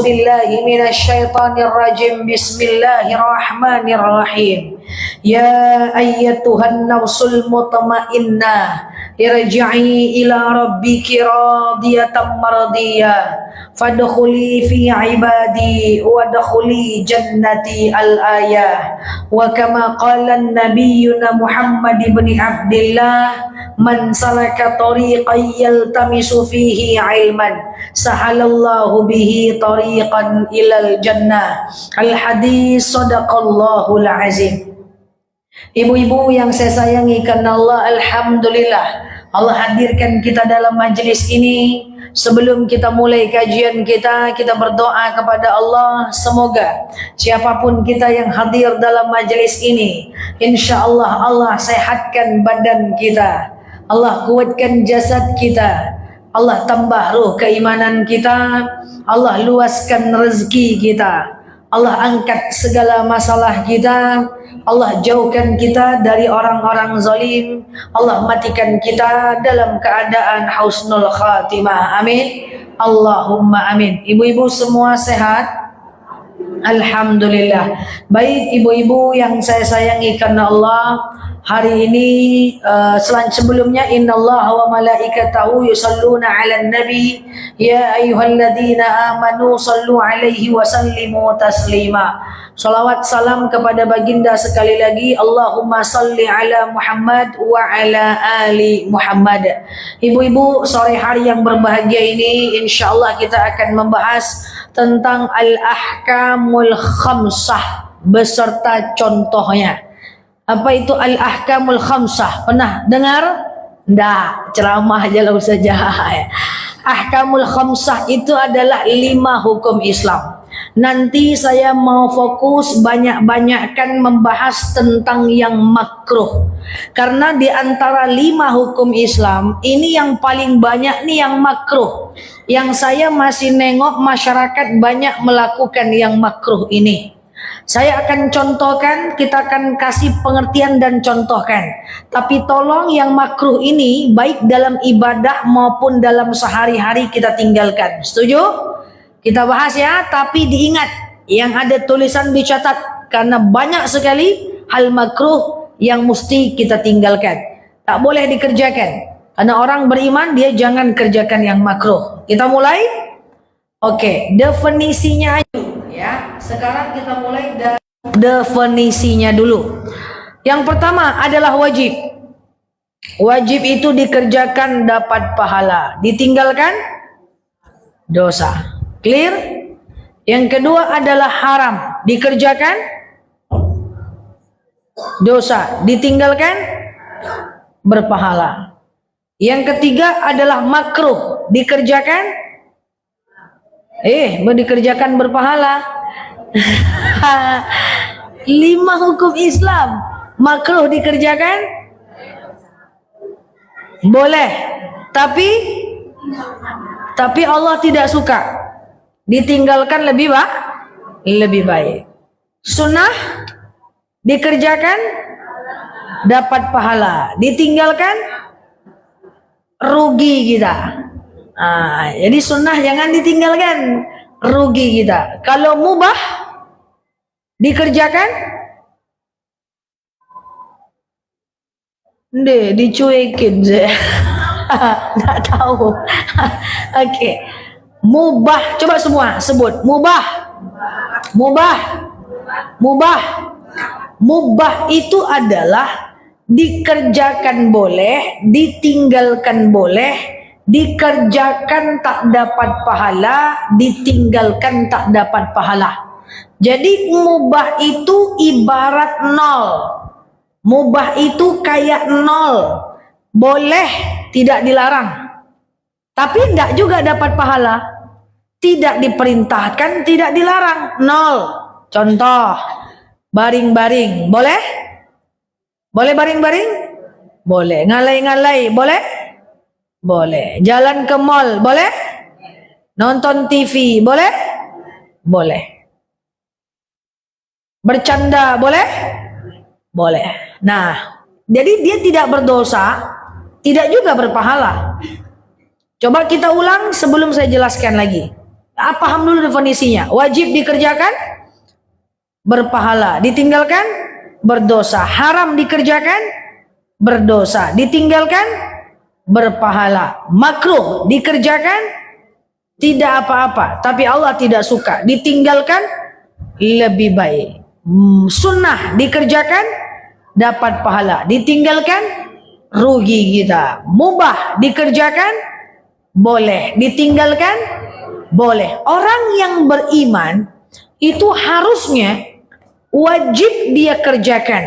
billahi minasyaitonir rajim. Bismillahirrahmanirrahim. Ya ayyatuhan nafsul mutmainnah, irji'i ila rabbiki radiyatan mardiyah, fadkhuli fi ibadi wadkhuli jannati al-ayah. Wa kama qala nabiyyuna Muhammad ibn Abdullah, man salaka tariqan yaltamisu fihi ilman sahalallahu bihi tariqan ilal jannah. Al-hadis sadaqallahul azim. Ibu-ibu yang saya sayangi karena Allah, alhamdulillah Allah hadirkan kita dalam majlis ini. Sebelum kita mulai kajian kita berdoa kepada Allah, semoga siapapun kita yang hadir dalam majlis ini, insyaallah Allah sehatkan badan kita, Allah kuatkan jasad kita, Allah tambah ruh keimanan kita, Allah luaskan rezeki kita, Allah angkat segala masalah kita, Allah jauhkan kita dari orang-orang zalim, Allah matikan kita dalam keadaan husnul khatimah. Amin. Allahumma amin. Ibu-ibu semua sehat? Alhamdulillah. Baik ibu-ibu yang saya sayangi karena Allah, hari ini sebelumnya innallaha wa malaikatahu yusalluna 'alan nabi ya ayyuhalladzina amanu sallu 'alaihi wa sallimu taslima. Salawat salam kepada baginda sekali lagi. Allahumma salli ala Muhammad wa ala ali Muhammad. Ibu-ibu, sore hari yang berbahagia ini insyaallah kita akan membahas tentang al-ahkamul khamsah beserta contohnya. Apa itu al-ahkamul khamsah? Pernah dengar? Nggak, ceramah aja lah saja. Ahkamul khamsah itu adalah 5 hukum Islam. Nanti saya mau fokus banyak-banyakkan membahas tentang yang makruh. Karena di antara 5 hukum Islam, ini yang paling banyak nih yang makruh. Yang saya masih nengok masyarakat banyak melakukan yang makruh ini. Saya akan contohkan, kita akan kasih pengertian dan contohkan. Tapi tolong yang makruh ini baik dalam ibadah maupun dalam sehari-hari kita tinggalkan. Setuju? Kita bahas ya, tapi diingat yang ada tulisan dicatat karena banyak sekali hal makruh yang mesti kita tinggalkan. Tak boleh dikerjakan. Karena orang beriman dia jangan kerjakan yang makruh. Kita mulai? Oke, definisinya aja ya. Sekarang kita mulai dari definisinya dulu. Yang pertama adalah wajib. Wajib itu dikerjakan dapat pahala, ditinggalkan dosa. Clear? Yang kedua adalah haram, dikerjakan dosa, ditinggalkan berpahala. Yang ketiga adalah makruh, dikerjakan dikerjakan berpahala. 5 hukum Islam, makruh dikerjakan boleh, tapi Allah tidak suka. Ditinggalkan lebih baik. Sunnah dikerjakan dapat pahala, ditinggalkan rugi kita. Jadi sunnah jangan ditinggalkan, rugi kita. Kalau mubah dikerjakan dicuekin saya. Nggak tahu. Oke. Mubah, coba semua sebut. Mubah itu adalah dikerjakan boleh, ditinggalkan boleh, dikerjakan tak dapat pahala, ditinggalkan tak dapat pahala. Jadi mubah itu ibarat nol. Mubah itu kayak nol. Boleh, tidak dilarang. Tapi tidak juga dapat pahala. Tidak diperintahkan, tidak dilarang. Nol. Contoh, baring-baring. Boleh? Boleh baring-baring? Boleh. Ngalai-ngalai. Boleh? Boleh. Jalan ke mall. Boleh? Nonton TV. Boleh? Boleh. Bercanda. Boleh? Boleh. Nah, jadi dia tidak berdosa, tidak juga berpahala. Coba kita ulang sebelum saya jelaskan lagi. Paham dulu definisinya. Wajib dikerjakan, berpahala. Ditinggalkan, berdosa. Haram dikerjakan, berdosa. Ditinggalkan, berpahala. Makruh dikerjakan, tidak apa-apa. Tapi Allah tidak suka. Ditinggalkan, lebih baik. Sunnah dikerjakan, dapat pahala. Ditinggalkan, rugi kita. Mubah dikerjakan, boleh. Ditinggalkan, boleh. Orang yang beriman itu harusnya wajib dia kerjakan,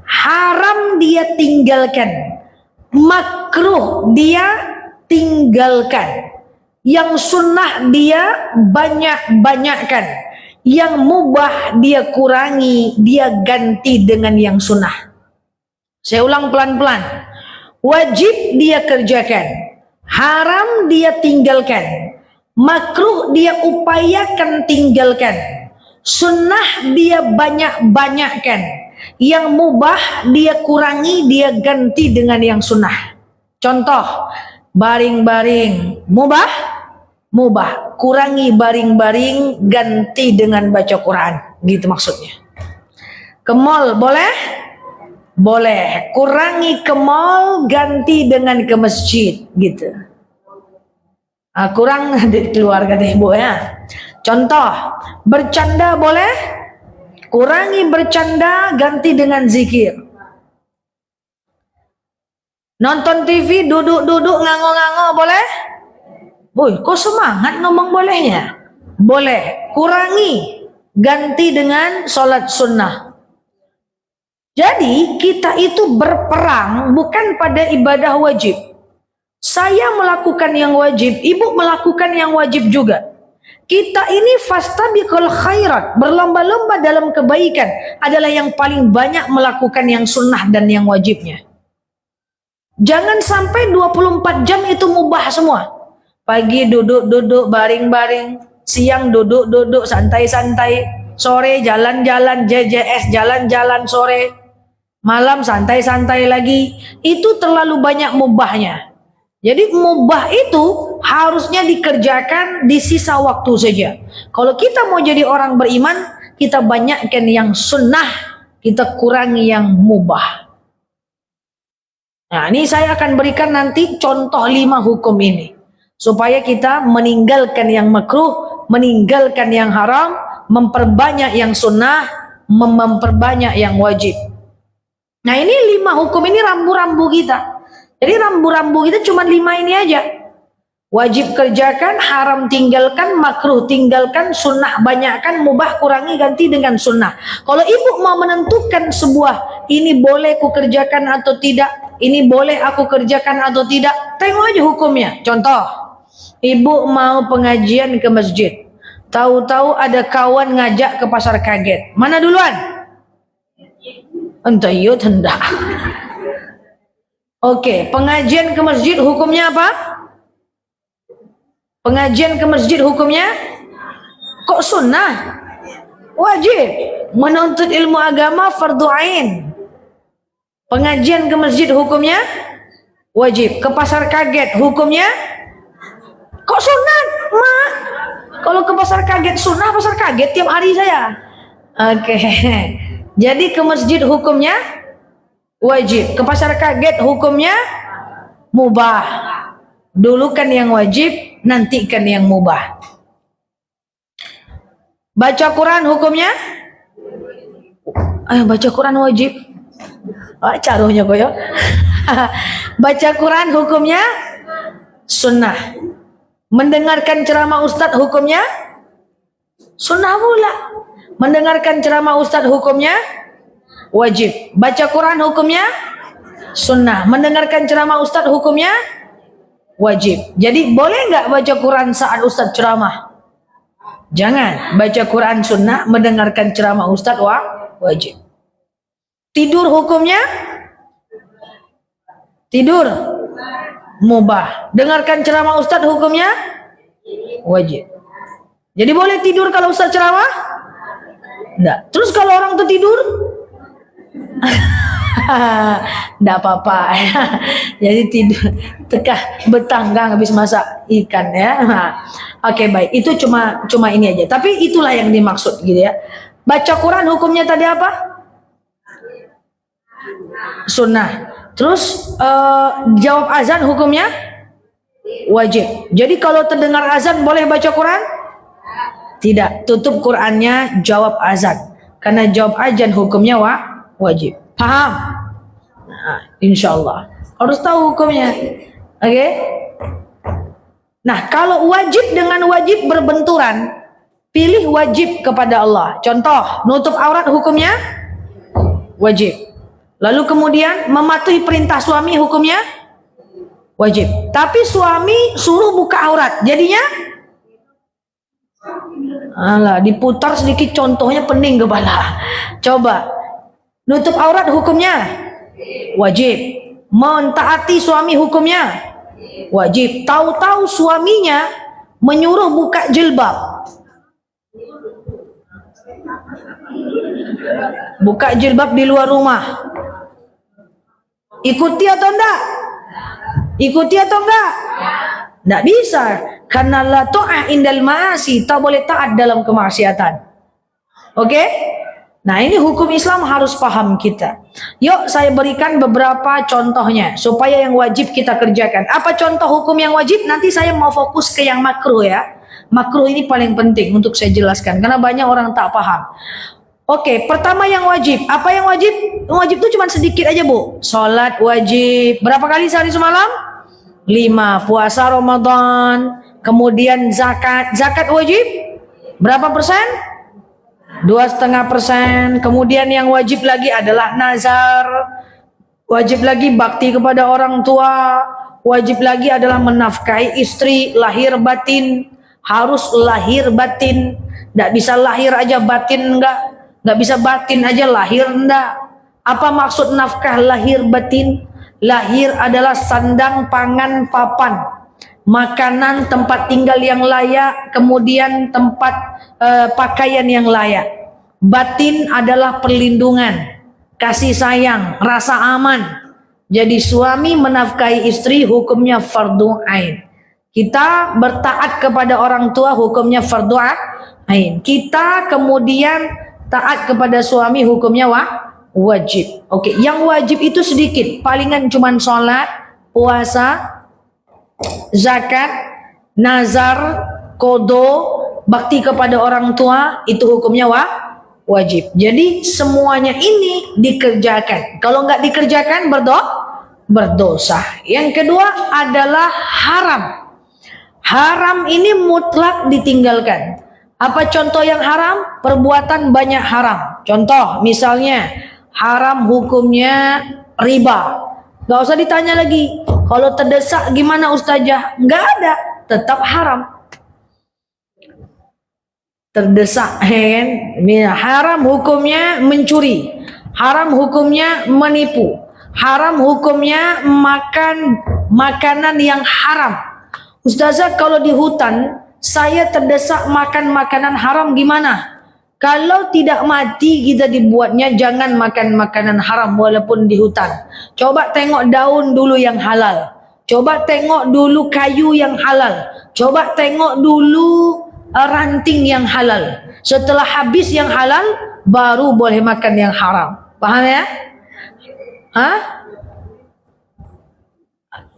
haram dia tinggalkan, makruh dia tinggalkan, yang sunnah dia banyak-banyakkan, yang mubah dia kurangi, dia ganti dengan yang sunnah. Saya ulang pelan-pelan. Wajib dia kerjakan, haram dia tinggalkan, makruh dia upayakan tinggalkan, sunnah dia banyak-banyakkan, yang mubah dia kurangi, dia ganti dengan yang sunnah. Contoh, baring-baring mubah, mubah. Kurangi baring-baring, ganti dengan baca Quran. Gitu maksudnya. Ke mall boleh? Boleh. Kurangi ke mall, ganti dengan ke masjid. Gitu. Kurang di keluarga deh Bu ya. Contoh, bercanda boleh? Kurangi bercanda, ganti dengan zikir. Nonton TV, duduk-duduk, ngango-ngango boleh? Boy, kok semangat ngomong bolehnya? Boleh. Kurangi, ganti dengan sholat sunnah. Jadi kita itu berperang bukan pada ibadah wajib. Saya melakukan yang wajib, ibu melakukan yang wajib juga. Kita ini fastabiqul khairat, berlomba-lomba dalam kebaikan adalah yang paling banyak melakukan yang sunnah dan yang wajibnya. Jangan sampai 24 jam itu mubah semua. Pagi duduk-duduk baring-baring, siang duduk-duduk santai-santai, sore jalan-jalan JJS, jalan-jalan sore, malam santai-santai lagi. Itu terlalu banyak mubahnya. Jadi mubah itu harusnya dikerjakan di sisa waktu saja. Kalau kita mau jadi orang beriman, kita banyakkan yang sunnah, kita kurangi yang mubah. Nah, ini saya akan berikan nanti contoh 5 hukum ini. Supaya kita meninggalkan yang makruh, meninggalkan yang haram, memperbanyak yang sunnah, memperbanyak yang wajib. Nah, ini 5 hukum ini rambu-rambu kita. Jadi rambu-rambu kita cuma 5 ini aja. Wajib kerjakan, haram tinggalkan, makruh tinggalkan, sunnah banyakkan, mubah kurangi, ganti dengan sunnah. Kalau ibu mau menentukan sebuah, ini boleh aku kerjakan atau tidak, ini boleh aku kerjakan atau tidak, tengok aja hukumnya. Contoh, ibu mau pengajian ke masjid, tahu-tahu ada kawan ngajak ke pasar kaget. Mana duluan? Entah yuk, hendak. Oke, pengajian ke masjid hukumnya apa? Pengajian ke masjid hukumnya? Kok sunnah? Wajib. Menuntut ilmu agama fardu ain. Pengajian ke masjid hukumnya? Wajib. Ke pasar kaget hukumnya? Kok sunat? Mak, kalau ke pasar kaget sunnah, pasar kaget tiap hari saya. Oke. Jadi ke masjid hukumnya? Wajib. Ke pasar kaget hukumnya mubah. Dulukan yang wajib, nantikan yang mubah. Baca Quran hukumnya? Baca Quran wajib. Caruhnya koyo. Baca Quran hukumnya sunnah. Mendengarkan ceramah ustadz hukumnya sunnah pula. Mendengarkan ceramah ustadz hukumnya wajib. Baca Quran hukumnya sunnah. Mendengarkan ceramah ustadz hukumnya wajib. Jadi boleh nggak baca Quran saat ustadz ceramah? Jangan. Baca Quran sunnah, mendengarkan ceramah ustadz wajib. Tidur hukumnya? Tidur mubah. Dengarkan ceramah ustadz hukumnya wajib. Jadi boleh tidur kalau ustadz ceramah? Enggak. Terus kalau orang tuh tidur? Nggak apa-apa. Jadi tidur tekah betanggang habis masak ikan ya. Oke, baik. Itu cuma ini aja. Tapi itulah yang dimaksud gitu ya. Baca Quran hukumnya tadi apa? Sunnah. Terus jawab azan hukumnya wajib. Jadi kalau terdengar azan boleh baca Quran? Tidak. Tutup Qurannya, jawab azan. Karena jawab azan hukumnya wajib. Paham? Nah, insya Allah harus tahu hukumnya. Oke? Nah, kalau wajib dengan wajib berbenturan, pilih wajib kepada Allah. Contoh, nutup aurat hukumnya wajib. Lalu kemudian mematuhi perintah suami hukumnya wajib. Tapi suami suruh buka aurat, jadinya alah, diputar sedikit contohnya pening kepala. Coba, nutup aurat hukumnya wajib. Mentaati suami hukumnya wajib. Tahu-tahu suaminya menyuruh buka jilbab. Buka jilbab di luar rumah. Ikuti atau enggak? Ikuti atau enggak? Enggak bisa. Karena la ta'ah indal ma'asi, tak boleh taat dalam kemaksiatan. Oke? Nah, ini hukum Islam harus paham kita. Yuk saya berikan beberapa contohnya supaya yang wajib kita kerjakan. Apa contoh hukum yang wajib? Nanti saya mau fokus ke yang makruh ya. Makruh ini paling penting untuk saya jelaskan karena banyak orang tak paham. Oke, pertama yang wajib. Apa yang wajib? Yang wajib itu cuma sedikit aja, Bu. Salat wajib. Berapa kali sehari semalam? 5. Puasa Ramadan. Kemudian zakat. Zakat wajib? Berapa persen? 2,5%. Kemudian yang wajib lagi adalah nazar. Wajib lagi bakti kepada orang tua. Wajib lagi adalah menafkahi istri, lahir batin. Harus lahir batin. Tidak bisa lahir aja batin enggak. Nggak bisa batin aja lahir enggak. Apa maksud nafkah lahir batin? Lahir adalah sandang, pangan, papan, makanan, tempat tinggal yang layak, kemudian tempat pakaian yang layak. Batin adalah perlindungan, kasih sayang, rasa aman. Jadi suami menafkahi istri hukumnya fardu ain. Kita bertaat kepada orang tua hukumnya fardu ain. Kita kemudian taat kepada suami hukumnya wajib. Oke, yang wajib itu sedikit, palingan cuman sholat, puasa, zakat, nazar, kodo, bakti kepada orang tua, itu hukumnya wajib. Jadi semuanya ini dikerjakan. Kalau nggak dikerjakan berdosa. Yang kedua adalah haram. Haram ini mutlak ditinggalkan. Apa contoh yang haram? Perbuatan banyak haram. Contoh, misalnya haram hukumnya riba. Gak usah ditanya lagi. Kalau terdesak gimana ustazah? Gak ada, tetap haram. Terdesak, kan? Haram hukumnya mencuri. Haram hukumnya menipu. Haram hukumnya makan makanan yang haram. Ustazah, kalau di hutan saya terdesak makan makanan haram gimana? Kalau tidak mati kita dibuatnya jangan makan makanan haram walaupun di hutan. Coba tengok daun dulu yang halal. Coba tengok dulu kayu yang halal. Coba tengok dulu ranting yang halal. Setelah habis yang halal baru boleh makan yang haram. Paham ya? Hah?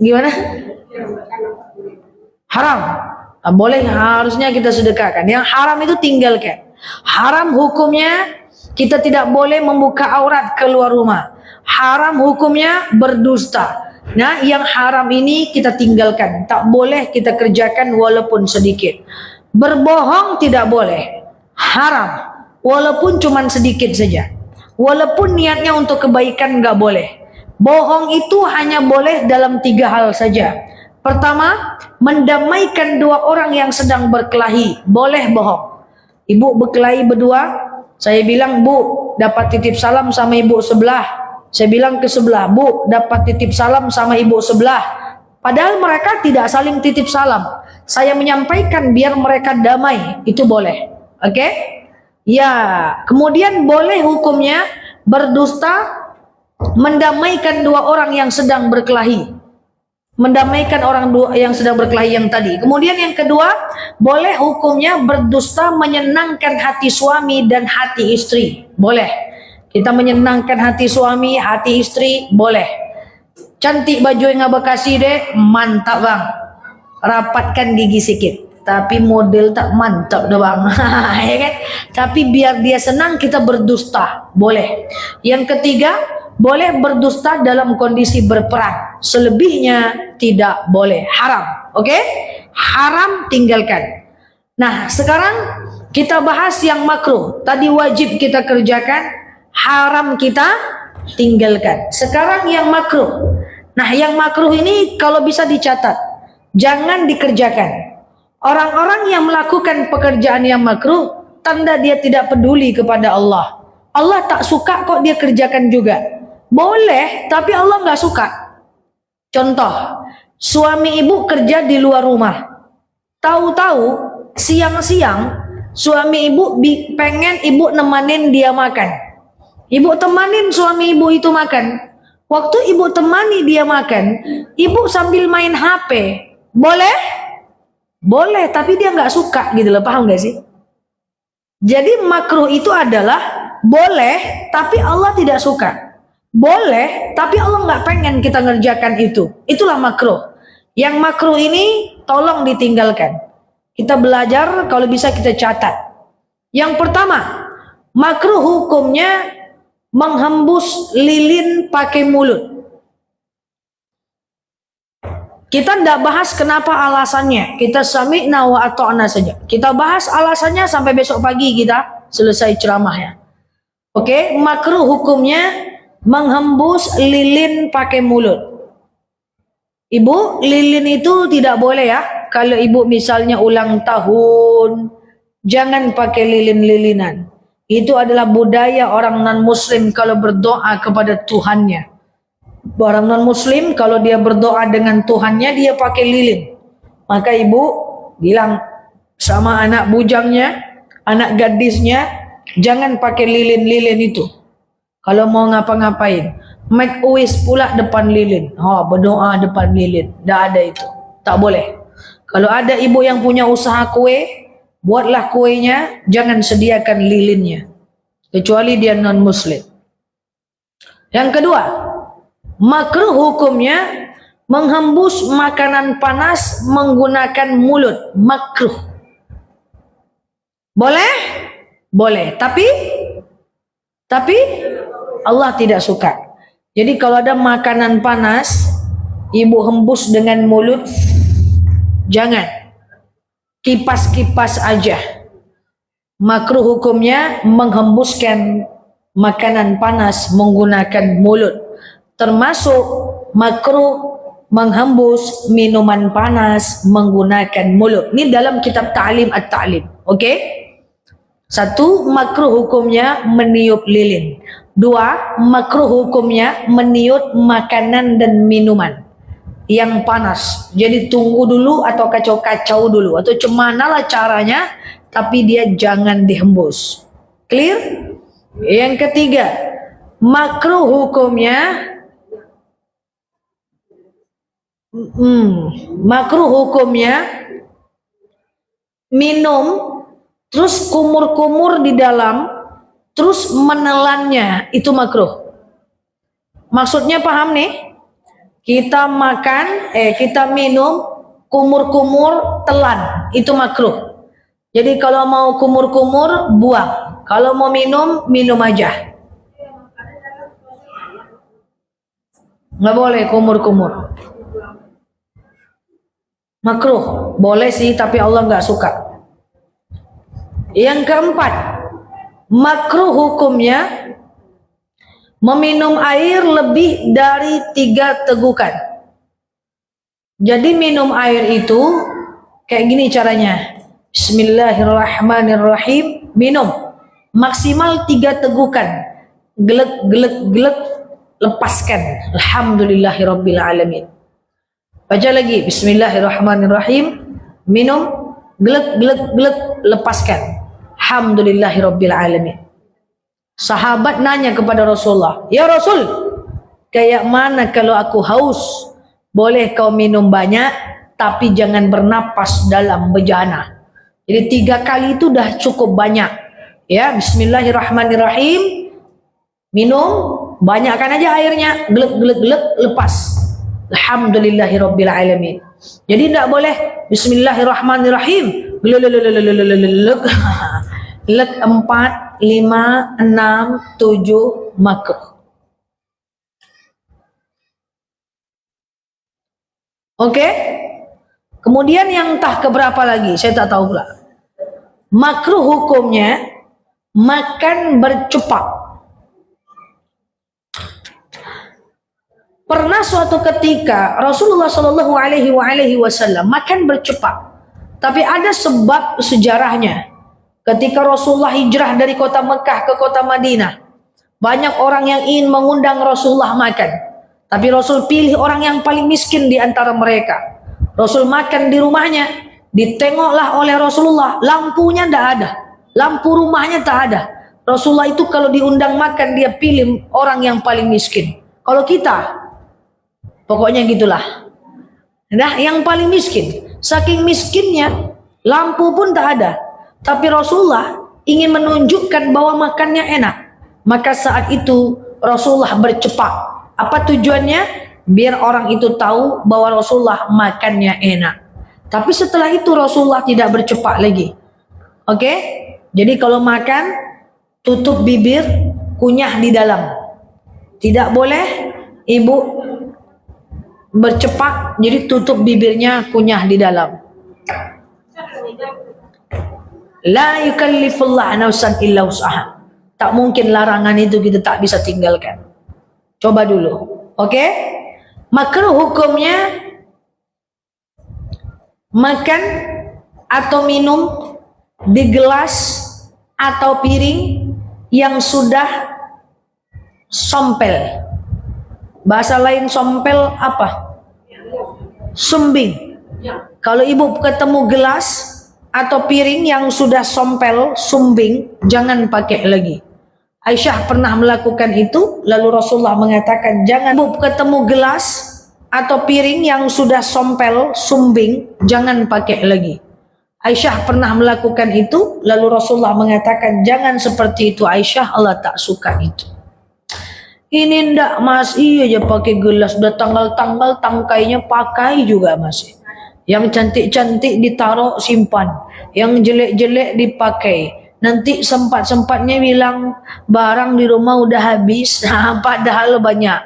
Gimana? Haram. Boleh, harusnya kita sedekahkan. Yang haram itu tinggalkan. Haram hukumnya kita tidak boleh membuka aurat keluar rumah. Haram hukumnya berdusta. Nah, yang haram ini kita tinggalkan. Tak boleh kita kerjakan walaupun sedikit. Berbohong tidak boleh. Haram. Walaupun cuma sedikit saja. Walaupun niatnya untuk kebaikan nggak boleh. Bohong itu hanya boleh dalam 3 hal saja. Pertama, mendamaikan 2 orang yang sedang berkelahi. Boleh bohong. Ibu berkelahi berdua, saya bilang, Bu, dapat titip salam sama ibu sebelah. Saya bilang ke sebelah, Bu, dapat titip salam sama ibu sebelah. Padahal mereka tidak saling titip salam. Saya menyampaikan biar mereka damai. Itu boleh. Oke? Ya, kemudian boleh hukumnya berdusta mendamaikan dua orang yang sedang berkelahi. Mendamaikan orang dua yang sedang berkelahi yang tadi. Kemudian yang kedua, boleh hukumnya berdusta menyenangkan hati suami dan hati istri. Boleh. Kita menyenangkan hati suami, hati istri, boleh. Cantik baju yang abang kasih deh, mantap bang. Rapatkan gigi sedikit. Tapi model tak mantap dah bang. Ya kan? Tapi biar dia senang kita berdusta. Boleh. Yang ketiga, boleh berdusta dalam kondisi berperang. Selebihnya tidak boleh. Haram. Oke? Haram, tinggalkan. Nah, sekarang kita bahas yang makruh. Tadi wajib kita kerjakan, haram kita tinggalkan. Sekarang yang makruh. Nah, yang makruh ini kalau bisa dicatat, jangan dikerjakan. Orang-orang yang melakukan pekerjaan yang makruh, tanda dia tidak peduli kepada Allah. Allah tak suka kok dia kerjakan juga. Boleh, tapi Allah nggak suka. Contoh, suami ibu kerja di luar rumah. Tahu-tahu siang-siang suami ibu pengen ibu nemanin dia makan. Ibu temanin suami ibu itu makan. Waktu ibu temani dia makan, ibu sambil main HP. Boleh? Boleh, tapi dia nggak suka gitu loh, paham nggak sih? Jadi makruh itu adalah boleh, tapi Allah tidak suka. Boleh, tapi Allah nggak pengen kita ngerjakan itu. Itulah makruh. Yang makruh ini tolong ditinggalkan. Kita belajar, kalau bisa kita catat. Yang pertama, makruh hukumnya menghembus lilin pakai mulut. Kita tidak bahas kenapa alasannya. Kita sami'na wa ata'na saja. Kita bahas alasannya sampai besok pagi kita selesai ceramahnya. Oke, makruh hukumnya menghembus lilin pakai mulut. Ibu, lilin itu tidak boleh ya. Kalau ibu misalnya ulang tahun, jangan pakai lilin-lilinan. Itu adalah budaya orang non-muslim kalau berdoa kepada Tuhannya. Orang non-muslim kalau dia berdoa dengan Tuhannya, dia pakai lilin. Maka ibu bilang sama anak bujangnya, anak gadisnya, jangan pakai lilin-lilin itu. Kalau mau ngapa-ngapain, make a wish pula depan lilin. Berdoa depan lilin. Tidak ada itu. Tak boleh. Kalau ada ibu yang punya usaha kue, buatlah kuenya, jangan sediakan lilinnya. Kecuali dia non-muslim. Yang kedua, makruh hukumnya menghembus makanan panas menggunakan mulut. Makruh. Boleh? Boleh. Tapi Allah tidak suka. Jadi kalau ada makanan panas, ibu hembus dengan mulut, jangan. Kipas-kipas aja. Makruh hukumnya menghembuskan makanan panas menggunakan mulut. Termasuk makruh menghembus minuman panas menggunakan mulut. Ini dalam kitab Ta'lim At-Ta'lim. Oke? Satu, makruh hukumnya meniup lilin. Dua, makruh hukumnya meniup makanan dan minuman yang panas. Jadi tunggu dulu atau kacau-kacau dulu. Atau cemanalah caranya, tapi dia jangan dihembus. Clear? Yang ketiga, makruh hukumnya minum terus kumur-kumur di dalam, terus menelannya, itu makruh. Maksudnya paham nih? Kita minum kumur-kumur telan, itu makruh. Jadi kalau mau kumur-kumur buang, kalau mau minum aja. Nggak boleh kumur-kumur. Makruh, boleh sih tapi Allah nggak suka. Yang keempat, makruh hukumnya meminum air lebih dari 3 tegukan. Jadi minum air itu kayak gini caranya. Bismillahirrahmanirrahim. Minum maksimal 3 tegukan. Gelek, lepaskan. Alhamdulillahirabbil alamin. Baca lagi. Bismillahirrahmanirrahim. Minum, gelek, lepaskan. Alhamdulillahirabbil alamin. Sahabat nanya kepada Rasulullah, "Ya Rasul, Kayak mana kalau aku haus? Boleh kau minum banyak, tapi jangan bernapas dalam bejana. Jadi 3 kali itu dah cukup banyak. Ya, bismillahirrahmanirrahim. Minum, banyakkan aja airnya, gelek, lepas. Alhamdulillahirabbil alamin. Jadi tidak boleh bismillahirrahmanirrahim. Gelek 4, 5, 6, 7 makruh. Oke? Kemudian yang entah keberapa lagi, saya tak tahu pula. Makruh hukumnya makan bercepak. Pernah suatu ketika Rasulullah Shallallahu Alaihi Wasallam makan bercepak, tapi ada sebab sejarahnya. Ketika Rasulullah hijrah dari kota Mekah ke kota Madinah, banyak orang yang ingin mengundang Rasulullah makan, tapi Rasul pilih orang yang paling miskin di antara mereka. Rasul makan di rumahnya, ditengoklah oleh Rasulullah, lampunya tidak ada, lampu rumahnya tak ada. Rasulullah itu kalau diundang makan dia pilih orang yang paling miskin. Kalau kita pokoknya gitulah. Nah, yang paling miskin. Saking miskinnya, lampu pun tak ada. Tapi Rasulullah ingin menunjukkan bahwa makannya enak. Maka saat itu Rasulullah bercepak. Apa tujuannya? Biar orang itu tahu bahwa Rasulullah makannya enak. Tapi setelah itu Rasulullah tidak bercepak lagi. Oke? Jadi kalau makan, tutup bibir, kunyah di dalam. Tidak boleh ibu bercepak, jadi tutup bibirnya, kunyah di dalam. La yukallifullah nafsan illa wus'aha. Tak mungkin larangan itu kita tak bisa tinggalkan. Coba dulu. Oke? Makruh hukumnya makan atau minum di gelas atau piring yang sudah sompel. Bahasa lain sompel apa? Sumbing. Kalau ibu ketemu gelas atau piring yang sudah sompel, sumbing, jangan pakai lagi. Aisyah pernah melakukan itu, lalu Rasulullah mengatakan, jangan ibu ketemu gelas atau piring yang sudah sompel, sumbing, jangan pakai lagi. Aisyah pernah melakukan itu, lalu Rasulullah mengatakan, jangan seperti itu Aisyah, Allah tak suka itu. Ini ndak mas, iya aja pakai gelas, udah tanggal-tanggal tangkainya pakai juga masih. Yang cantik-cantik ditaruh simpan, yang jelek-jelek dipakai. Nanti sempat-sempatnya bilang barang di rumah udah habis, padahal banyak.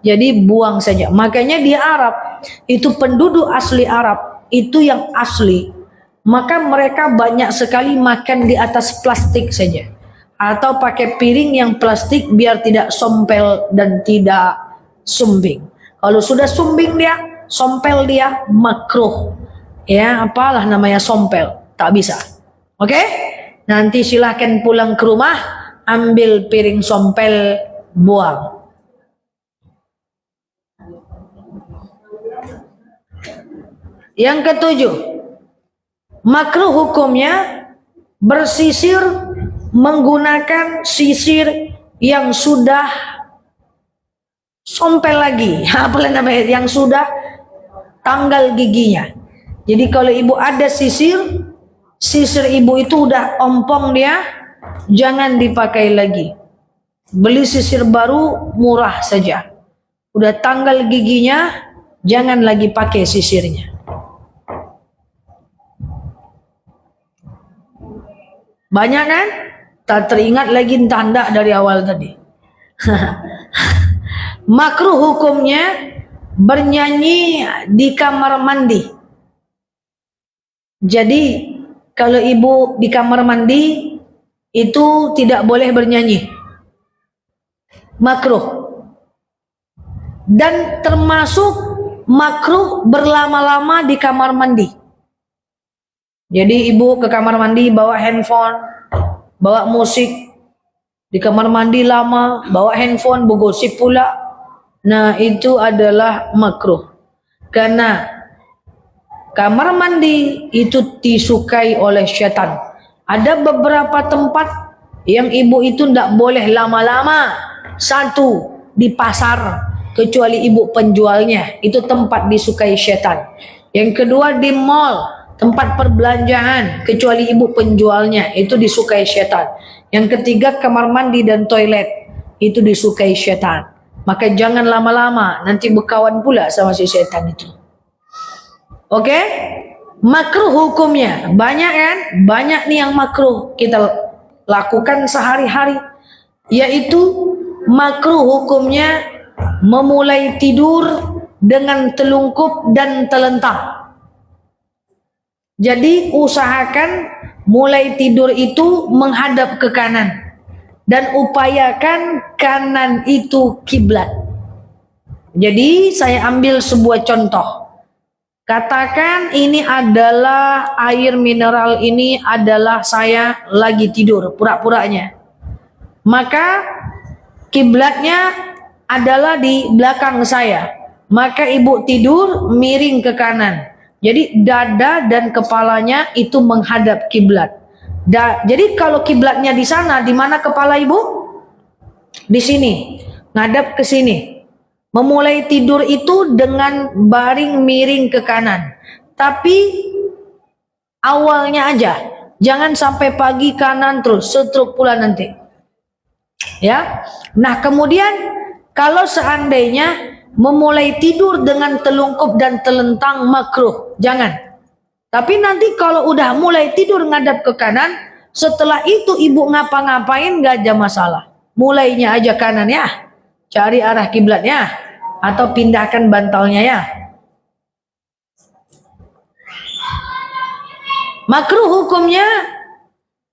Jadi buang saja. Makanya di Arab itu penduduk asli Arab itu yang asli, maka mereka banyak sekali makan di atas plastik saja, atau pakai piring yang plastik biar tidak sompel dan tidak sumbing. Kalau sudah sumbing dia, sompel dia, makruh. Ya, apalah namanya sompel, tak bisa. Oke? Nanti silahkan pulang ke rumah, ambil piring sompel, buang. Yang ketujuh, makruh hukumnya bersisir menggunakan sisir yang sudah sompel lagi, apa namanya, yang sudah tanggal giginya. Jadi kalau ibu ada sisir ibu itu udah ompong dia, jangan dipakai lagi. Beli sisir baru murah saja. Udah tanggal giginya, jangan lagi pakai sisirnya. Banyak kan? Tak teringat lagi tanda dari awal tadi. Makruh hukumnya bernyanyi di kamar mandi. Jadi kalau ibu di kamar mandi itu tidak boleh bernyanyi. Makruh. Dan termasuk makruh berlama-lama di kamar mandi. Jadi ibu ke kamar mandi bawa handphone, bawa musik, di kamar mandi lama, bawa handphone, bergosip pula. Nah itu adalah makruh. Karena kamar mandi itu disukai oleh syaitan. Ada beberapa tempat yang ibu itu tidak boleh lama-lama. Satu, di pasar. kecuali ibu penjualnya, itu tempat disukai setan. Yang kedua di mall, tempat perbelanjaan, kecuali ibu penjualnya, itu disukai setan. Yang ketiga kamar mandi dan toilet, itu disukai setan. Maka jangan lama-lama, nanti berkawan pula sama si setan itu. Oke? Makruh hukumnya banyak kan? Banyak nih yang makruh kita lakukan sehari-hari, yaitu makruh hukumnya memulai tidur dengan telungkup dan telentang. Jadi usahakan mulai tidur itu menghadap ke kanan dan upayakan kanan itu kiblat. Jadi saya ambil sebuah contoh. Katakan ini adalah air mineral, ini adalah saya lagi tidur pura-puranya. Maka kiblatnya adalah di belakang saya. Maka ibu tidur miring ke kanan. Jadi dada dan kepalanya itu menghadap kiblat. Jadi kalau kiblatnya di sana, di mana kepala ibu? Di sini, ngadap ke sini. Memulai tidur itu dengan baring miring ke kanan. Tapi awalnya aja. Jangan sampai pagi kanan terus, setruk pula nanti. Ya. Nah, kemudian kalau seandainya memulai tidur dengan telungkup dan telentang makruh, jangan. Tapi nanti kalau udah mulai tidur ngadap ke kanan, setelah itu ibu ngapa-ngapain gak ada masalah. Mulainya aja kanan ya. Cari arah kiblatnya atau pindahkan bantalnya ya. Makruh hukumnya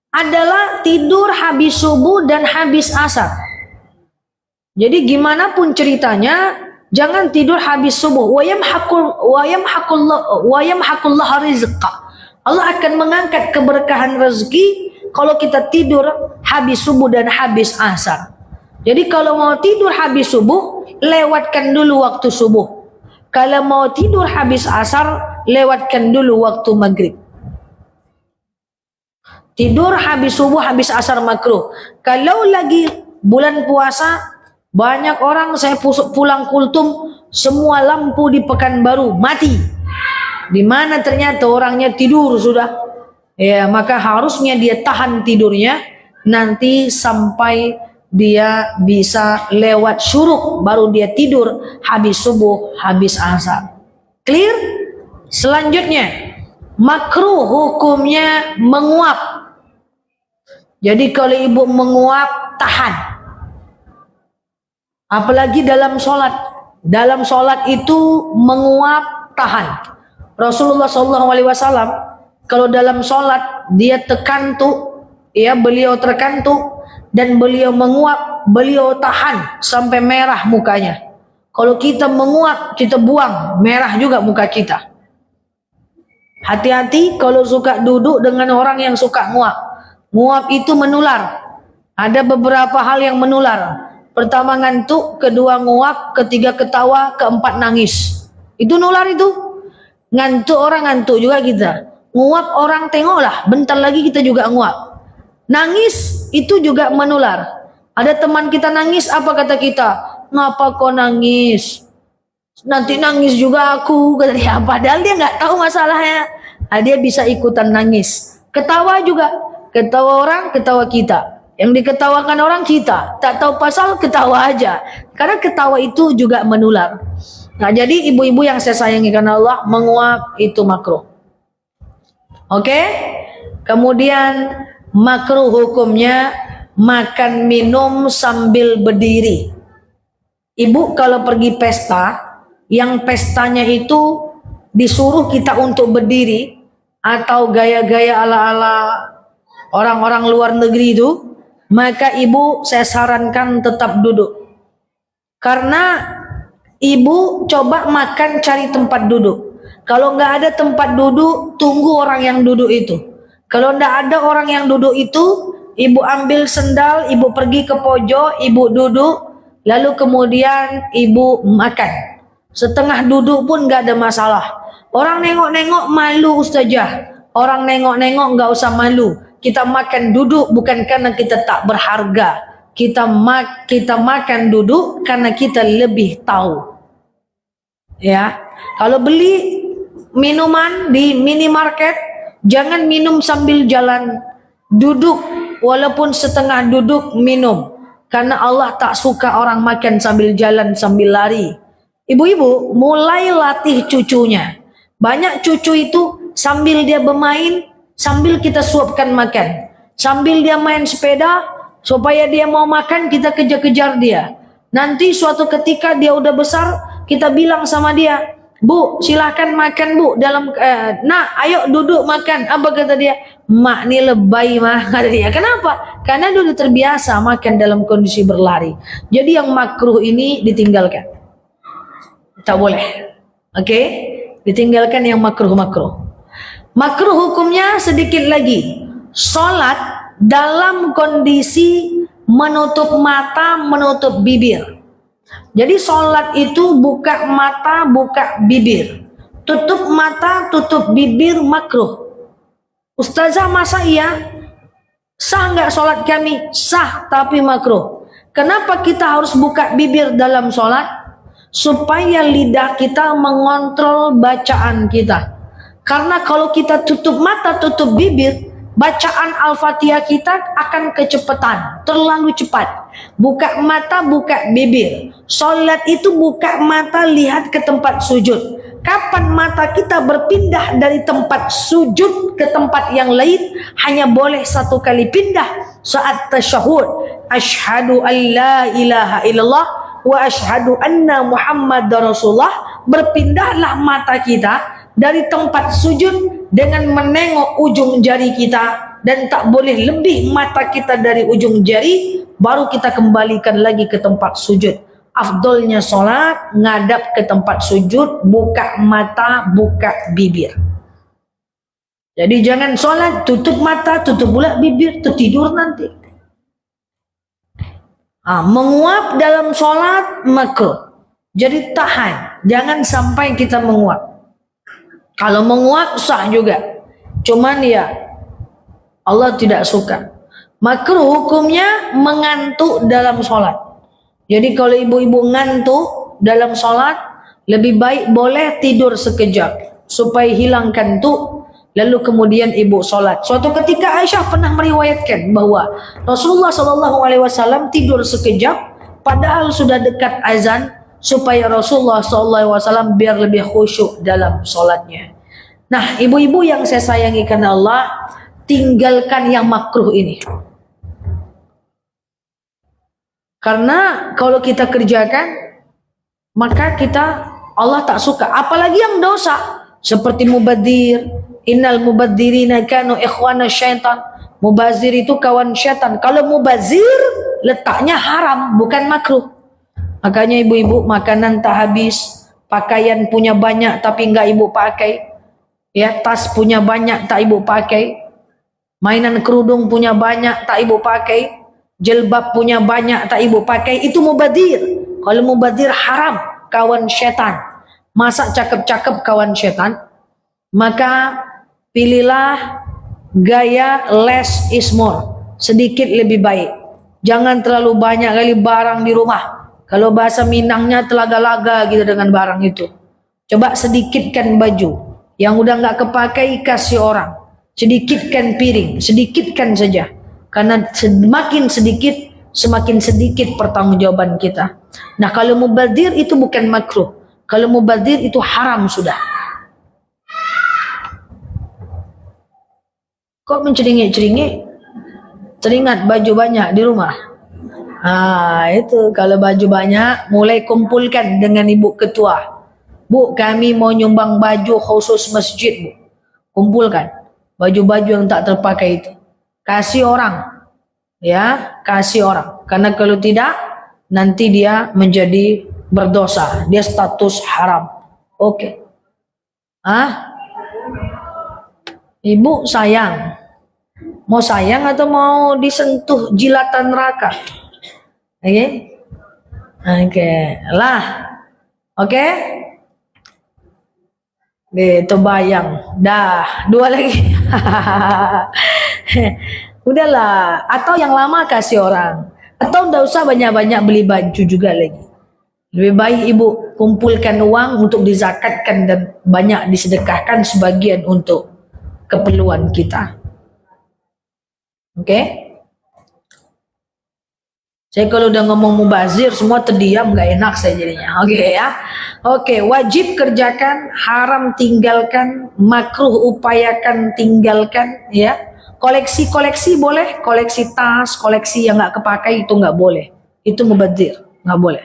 adalah tidur habis subuh dan habis asar. Jadi gimana pun ceritanya, jangan tidur habis subuh. Wa yamhaqullah rizqa. Allah akan mengangkat keberkahan rezeki kalau kita tidur habis subuh dan habis asar. Jadi kalau mau tidur habis subuh, lewatkan dulu waktu subuh. Kalau mau tidur habis asar, lewatkan dulu waktu maghrib. Tidur habis subuh, habis asar makruh. Kalau lagi bulan puasa, banyak orang saya pulang kultum, semua lampu di Pekanbaru mati. Di mana ternyata orangnya tidur sudah. Ya, maka harusnya dia tahan tidurnya nanti sampai dia bisa lewat syuruk, baru dia tidur habis subuh, habis asar. Clear? Selanjutnya, makruh hukumnya menguap. Jadi kalau ibu menguap, tahan. Apalagi dalam sholat. Dalam sholat itu menguap, tahan. Rasulullah SAW kalau dalam sholat dia terkantuk, ya beliau terkantuk dan beliau menguap, beliau tahan sampai merah mukanya. Kalau kita menguap, kita buang, merah juga muka kita. Hati-hati kalau suka duduk dengan orang yang suka nguap. Nguap itu menular. Ada beberapa hal yang menular. Pertama ngantuk, kedua nguap, ketiga ketawa, keempat nangis. Itu nular itu. Ngantuk orang ngantuk juga kita. Nguap orang tengoklah, bentar lagi kita juga nguap. Nangis itu juga menular. Ada teman kita nangis, apa kata kita? Ngapa kau nangis? Nanti nangis juga aku, kata dia. Padahal dia nggak tahu masalahnya. Dia bisa ikutan nangis. Ketawa juga. Ketawa orang, ketawa kita. Yang diketawakan orang kita. Tak tahu pasal, ketawa aja. Karena ketawa itu juga menular. Nah, jadi ibu-ibu yang saya sayangi karena Allah, menguap itu makruh. Oke? Kemudian makruh hukumnya makan minum sambil berdiri. Ibu kalau pergi pesta, yang pestanya itu disuruh kita untuk berdiri atau gaya-gaya ala-ala orang-orang luar negeri itu, maka ibu saya sarankan tetap duduk. Karena ibu coba makan cari tempat duduk. Kalau nggak ada tempat duduk, tunggu orang yang duduk itu. Kalau nggak ada orang yang duduk itu, ibu ambil sendal, ibu pergi ke pojok, ibu duduk, lalu kemudian ibu makan. Setengah duduk pun nggak ada masalah. Orang nengok-nengok malu ustazah. Orang nengok-nengok nggak usah malu. Kita makan duduk bukan karena kita tak berharga. kita makan duduk karena kita lebih tahu. Ya, kalau beli minuman di minimarket, jangan minum sambil jalan, duduk walaupun setengah duduk minum, karena Allah tak suka orang makan sambil jalan sambil lari. Ibu-ibu mulai latih cucunya. Banyak cucu itu sambil dia bermain, sambil kita suapkan makan, sambil dia main sepeda, supaya dia mau makan kita kejar-kejar dia. Nanti suatu ketika dia udah besar, kita bilang sama dia, "Bu, silahkan makan bu, dalam nak ayo duduk makan." Apa kata dia? "Mak ni lebay mah," kata dia. Kenapa? Karena dia udah terbiasa makan dalam kondisi berlari. Jadi yang makruh ini ditinggalkan, tak boleh. Oke? Ditinggalkan yang makruh-makruh. Makruh hukumnya sedikit lagi. Salat dalam kondisi menutup mata, menutup bibir. Jadi sholat itu buka mata, buka bibir. Tutup mata, tutup bibir makruh. Ustazah, masa iya? Sah nggak sholat kami? Sah, tapi makruh. Kenapa kita harus buka bibir dalam sholat? Supaya lidah kita mengontrol bacaan kita. Karena kalau kita tutup mata, tutup bibir, bacaan Al-Fatihah kita akan kecepatan, terlalu cepat. Buka mata, buka bibir. Salat itu buka mata, lihat ke tempat sujud. Kapan mata kita berpindah dari tempat sujud ke tempat yang lain? Hanya boleh satu kali pindah saat tasyahud. Asyhadu an la ilaha illallah wa asyhadu anna Muhammadar Rasulullah. Berpindahlah mata kita dari tempat sujud dengan menengok ujung jari kita, dan tak boleh lebih mata kita dari ujung jari, baru kita kembalikan lagi ke tempat sujud. Afdolnya sholat ngadap ke tempat sujud, buka mata, buka bibir. Jadi jangan sholat tutup mata, tutup pula bibir, tertidur nanti. Menguap dalam sholat makruh. Jadi tahan, jangan sampai kita menguap. Kalau menguap sah juga, cuman ya Allah tidak suka. Makruh hukumnya mengantuk dalam sholat. Jadi kalau ibu-ibu ngantuk dalam sholat, lebih baik boleh tidur sekejap supaya hilang kantuk, lalu kemudian ibu sholat. Suatu ketika Aisyah pernah meriwayatkan bahwa Rasulullah SAW tidur sekejap, padahal sudah dekat azan, supaya Rasulullah SAW biar lebih khusyuk dalam sholatnya. Nah, ibu-ibu yang saya sayangi karena Allah, tinggalkan yang makruh ini. Karena kalau kita kerjakan, maka Allah tak suka. Apalagi yang dosa, seperti mubadzir. Innal mubadzirina kanu ikhwana syaitan. Mubazir itu kawan syaitan. Kalau mubazir, letaknya haram, bukan makruh. Makanya ibu-ibu, makanan tak habis, pakaian punya banyak tapi enggak ibu pakai, ya, tas punya banyak tak ibu pakai, mainan kerudung punya banyak tak ibu pakai, jilbab punya banyak tak ibu pakai, itu mubadzir. Kalau mubadzir haram, kawan syaitan. Masa cakep-cakep kawan syaitan? Maka pilihlah gaya less is more, sedikit lebih baik. Jangan terlalu banyak kali barang di rumah. Kalau bahasa Minangnya telaga-laga gitu dengan barang itu. Coba sedikitkan baju. Yang udah nggak kepakai kasih orang. Sedikitkan piring, sedikitkan saja. Karena semakin sedikit, semakin sedikit pertanggungjawaban kita. Nah, kalau mubadzir itu bukan makruh. Kalau mubadzir itu haram sudah. Kok menceringik-ceringik? Teringat baju banyak di rumah. Itu kalau baju banyak, mulai kumpulkan dengan ibu ketua. Bu, kami mau nyumbang baju khusus masjid, bu. Kumpulkan baju-baju yang tak terpakai itu. Kasih orang. Ya, kasih orang. Karena kalau tidak, nanti dia menjadi berdosa. Dia status haram. Oke. Ibu sayang. Mau sayang atau mau disentuh jilatan neraka? Oke. Lah. Oke. Itu bayang. Dah, dua lagi. Udahlah. Atau yang lama kasih orang. Atau tidak usah banyak-banyak beli baju juga lagi. Lebih baik ibu kumpulkan uang untuk dizakatkan dan banyak disedekahkan sebagian untuk keperluan kita. Oke? Saya kalau udah ngomong mubazir semua terdiam, nggak enak saya jadinya. Oke ya. Oke, wajib kerjakan, haram tinggalkan, makruh upayakan tinggalkan ya. Koleksi-koleksi boleh, koleksi tas, koleksi yang nggak kepakai itu nggak boleh. Itu mubazir, nggak boleh.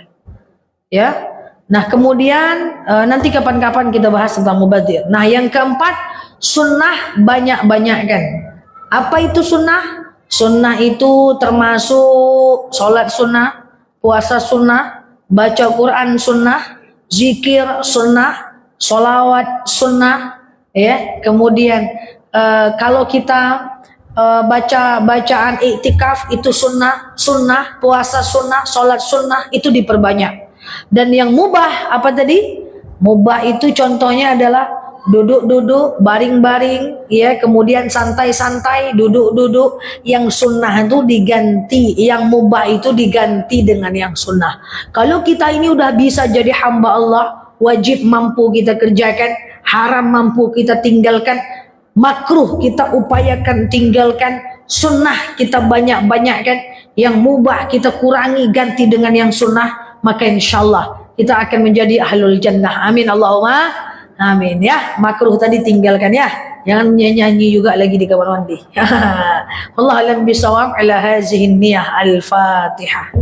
Ya. Nah, kemudian nanti kapan-kapan kita bahas tentang mubazir. Nah, yang keempat, sunnah banyak-banyakkan. Apa itu sunnah? Sunnah itu termasuk sholat sunnah, puasa sunnah, baca Quran sunnah, zikir sunnah, sholawat sunnah, ya. Kemudian kalau kita baca bacaan iktikaf itu sunnah, puasa sunnah, sholat sunnah itu diperbanyak. Dan yang mubah apa tadi? Mubah itu contohnya adalah duduk-duduk, baring-baring, ya, kemudian santai-santai, duduk-duduk. Yang sunnah itu diganti, yang mubah itu diganti dengan yang sunnah. Kalau kita ini udah bisa jadi hamba Allah, wajib mampu kita kerjakan, haram mampu kita tinggalkan, makruh kita upayakan tinggalkan, sunnah kita banyak-banyakkan, yang mubah kita kurangi ganti dengan yang sunnah, maka insyaallah kita akan menjadi ahlul jannah. Amin Allahumma amin ya. Makruh tadi tinggalkan ya. Jangan nyanyi juga lagi di kamar mandi. Wallahu a'lam bishawab. Ala hazihi niyah. Al-Fatihah.